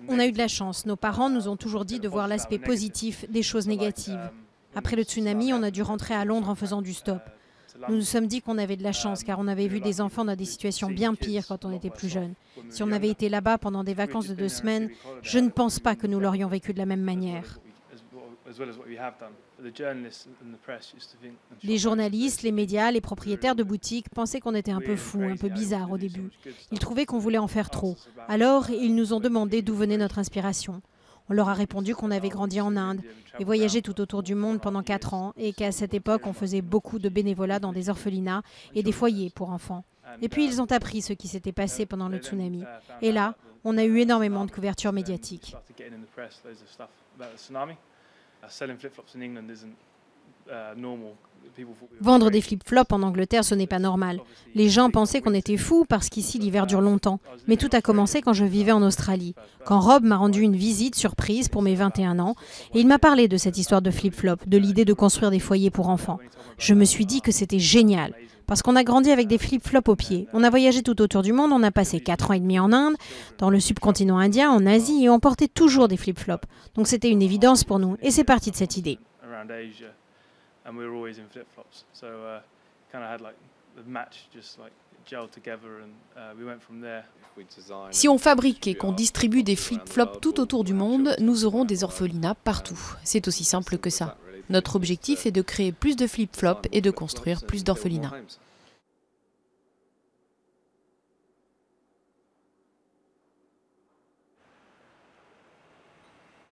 On a eu de la chance. Nos parents nous ont toujours dit de voir l'aspect positif des choses négatives. Après le tsunami, on a dû rentrer à Londres en faisant du stop. Nous nous sommes dit qu'on avait de la chance car on avait vu des enfants dans des situations bien pires quand on était plus jeune. Si on avait été là-bas pendant des vacances de 2 semaines, je ne pense pas que nous l'aurions vécu de la même manière. Les journalistes, les médias, les propriétaires de boutiques pensaient qu'on était un peu fous, un peu bizarres au début. Ils trouvaient qu'on voulait en faire trop. Alors, ils nous ont demandé d'où venait notre inspiration. On leur a répondu qu'on avait grandi en Inde et voyagé tout autour du monde pendant 4 ans et qu'à cette époque, on faisait beaucoup de bénévolat dans des orphelinats et des foyers pour enfants. Et puis, ils ont appris ce qui s'était passé pendant le tsunami. Et là, on a eu énormément de couverture médiatique. Vendre des flip-flops en Angleterre, ce n'est pas normal. Les gens pensaient qu'on était fous parce qu'ici l'hiver dure longtemps. Mais tout a commencé quand je vivais en Australie, quand Rob m'a rendu une visite surprise pour mes 21 ans et il m'a parlé de cette histoire de flip-flop, de l'idée de construire des foyers pour enfants. Je me suis dit que c'était génial parce qu'on a grandi avec des flip-flops aux pieds. On a voyagé tout autour du monde, on a passé 4 ans et demi en Inde, dans le subcontinent indien, en Asie et on portait toujours des flip-flops. Donc c'était une évidence pour nous et c'est parti de cette idée. And we were always in flip-flops, so kind of had like the match just like gelled together, and we went from there. Si on fabrique et qu'on distribue des flip-flops tout autour du monde, nous aurons des orphelinats partout. C'est aussi simple que ça. Notre objectif est de créer plus de flip-flops et de construire plus d'orphelinats.